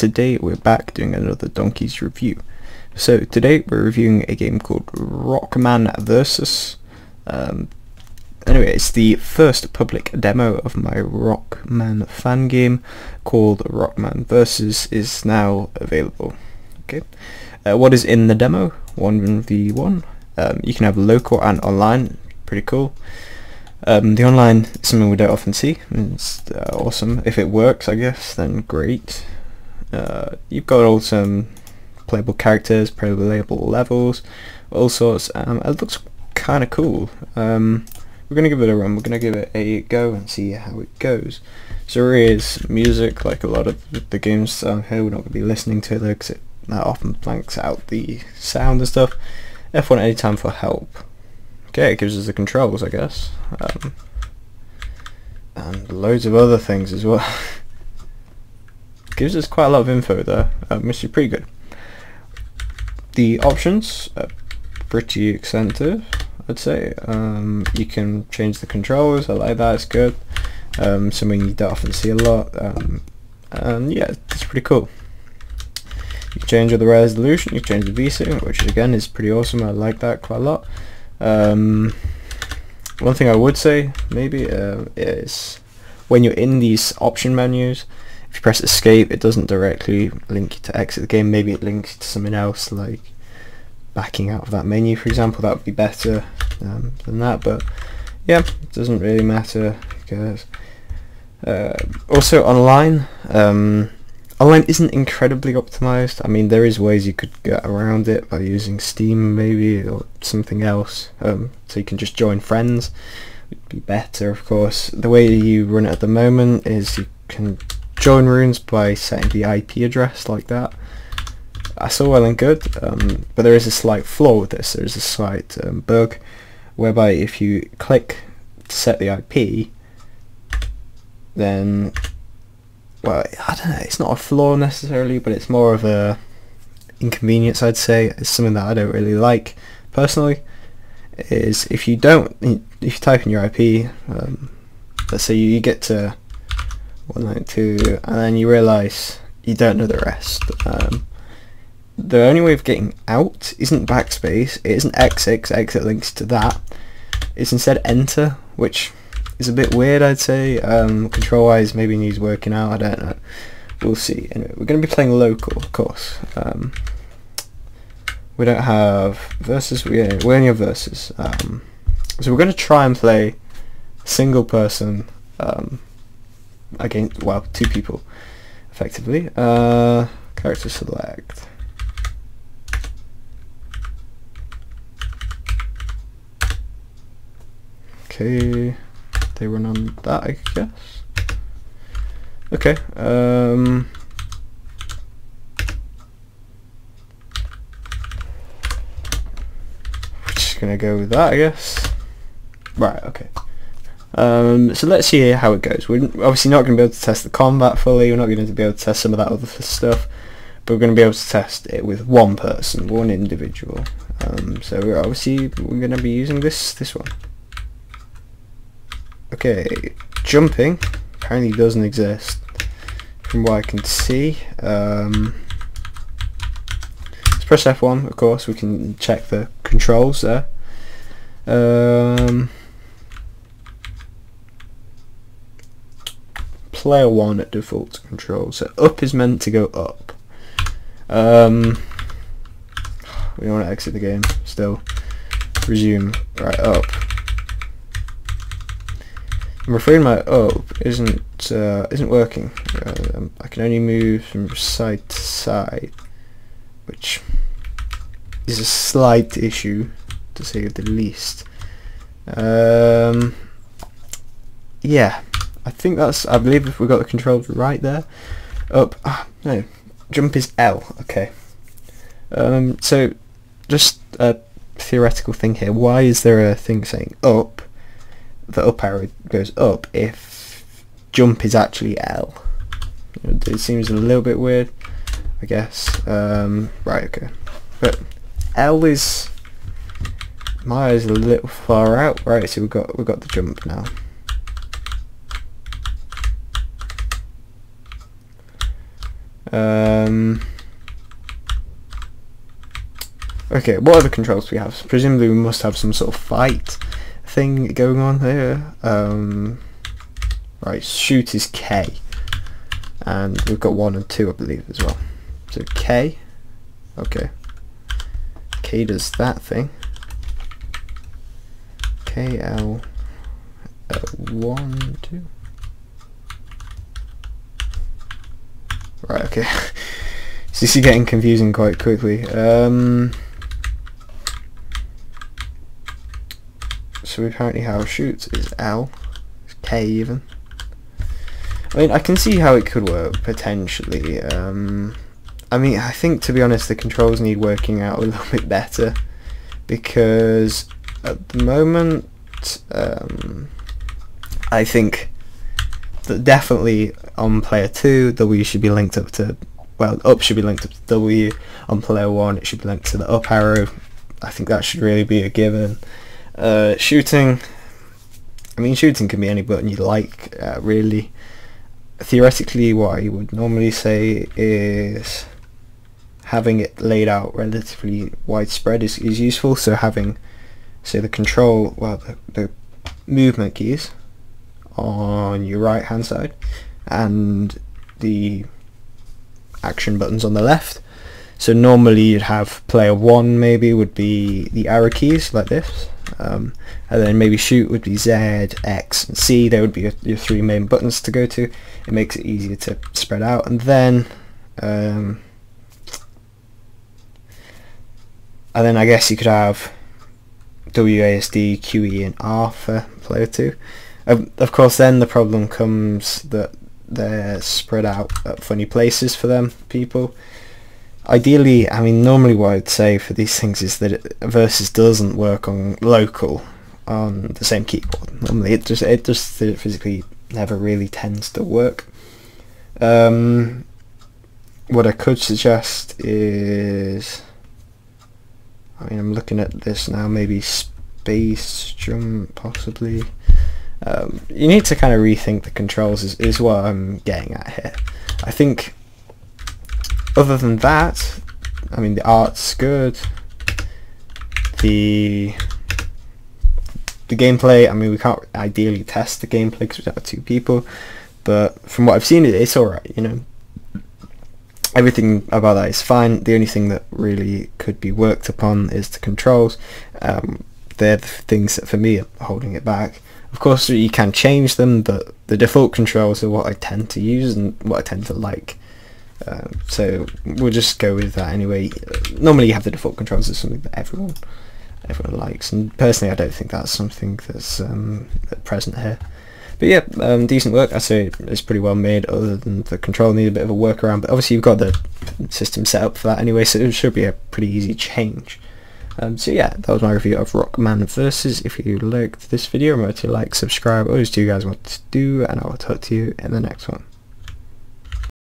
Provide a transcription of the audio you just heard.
today we're back doing another Donkeys review. So today we're reviewing a game called Rockman Versus. Anyway, it's the first public demo of my Rockman fan game called Rockman Versus is now available. Okay, what is in the demo? 1v1. You can have local and online. Pretty cool. The online is something we don't often see. It's awesome. If it works, I guess, then great. You've got all some playable characters, playable levels, all sorts. It looks kind of cool. We're going to give it a run. We're going to give it a go and see how it goes. So there is music, like a lot of the games here. We're not going to be listening to it though, because that often blanks out the sound and stuff. F1 anytime for help. Okay, it gives us the controls, I guess. And loads of other things as well. Gives us quite a lot of info there, which is pretty good. The options are pretty extensive, I'd say. You can change the controls. I like that, it's good. Something you don't often see a lot. And yeah, it's pretty cool. You can change the resolution, you can change the VSync, which again is pretty awesome. I like that quite a lot. One thing I would say maybe is when you're in these option menus, if you press escape, it doesn't directly link you to exit the game. Maybe it links to something else, like backing out of that menu, for example. That would be better than that, but yeah, it doesn't really matter because also online online isn't incredibly optimized. I mean, there is ways you could get around it by using Steam maybe or something else, so you can just join friends. It would be better, of course. The way you run it at the moment is you can join rooms by setting the IP address like that. That's all well and good, but there is a slight flaw with this. There is a slight bug whereby if you click to set the IP, then, well, I don't know, it's not a flaw necessarily, but it's more of a inconvenience, I'd say. It's something that I don't really like personally, is if you type in your IP, let's say you get to 192 and then you realise you don't know the rest. The only way of getting out isn't backspace, it isn't exit, exit links to that. It's instead enter, which is a bit weird, I'd say. Control wise maybe needs working out, I don't know. We'll see. Anyway, we're going to be playing local, of course. We don't have versus, we only have versus. So we're going to try and play single person against, well, two people effectively. Character select. Okay, they run on that, I guess. Okay, we're just gonna go with that, I guess. Right, okay. So let's see how it goes. We're obviously not going to be able to test the combat fully, we're not going to be able to test some of that other stuff, but we're going to be able to test it with one person, one individual. So we're going to be using this one. Okay, jumping apparently doesn't exist from what I can see. Let's press F1, of course, we can check the controls there. Player 1 at default controls. So up is meant to go up. We don't want to exit the game still. Resume. Right, up. I'm afraid my up isn't working. I can only move from side to side, which is a slight issue, to say the least. Yeah, I think I believe if we got the controls right there. Up, no, jump is L. Okay. So just a theoretical thing here. Why is there a thing saying up? The up arrow goes up if jump is actually L. It seems a little bit weird, I guess. Right, okay, but L is, my eyes a little far out. Right, so we've got the jump now. Okay, what other controls do we have? Presumably we must have some sort of fight thing going on here. Right, shoot is K, and we've got 1 and 2 I believe as well. So K, okay, K does that thing. KL 1, 2. Right, okay. This is getting confusing quite quickly. So apparently how shoot is L, it's K even. I mean, I can see how it could work potentially. I mean, I think to be honest, the controls need working out a little bit better, because at the moment, I think that definitely on player 2, W should be linked up to, well, up should be linked up to W. On player 1, it should be linked to the up arrow. I think that should really be a given. Shooting, I mean, shooting can be any button you like, really. Theoretically, what I would normally say is having it laid out relatively widespread is useful. So having, say, the control, well, the movement keys on your right hand side and the action buttons on the left. So normally you'd have player 1 maybe would be the arrow keys like this, and then maybe shoot would be Z, X and C. There would be your 3 main buttons to go to. It makes it easier to spread out. And then I guess you could have WASD, QE and R for player 2. Of course then the problem comes that they're spread out at funny places for them people. Ideally, I mean, normally what I'd say for these things is that Versus doesn't work on local on the same keyboard. Normally it just physically never really tends to work. What I could suggest is, I mean, I'm looking at this now, maybe space jump possibly. You need to kind of rethink the controls is what I'm getting at here. I think other than that, I mean, the art's good. The gameplay, I mean, we can't ideally test the gameplay because we don't have 2 people, but from what I've seen, it's alright, you know. Everything about that is fine. The only thing that really could be worked upon is the controls. They're the things that for me are holding it back. Of course you can change them, but the default controls are what I tend to use and what I tend to like. So we'll just go with that anyway. Normally you have the default controls as something that everyone likes, and personally I don't think that's something that's present here. But yeah, decent work. I'd say it's pretty well made, other than the control need a bit of a workaround, but obviously you've got the system set up for that anyway, so it should be a pretty easy change. So yeah, that was my review of Rockman Versus. If you liked this video, remember to like, subscribe, all those 2 guys want to do, and I will talk to you in the next one.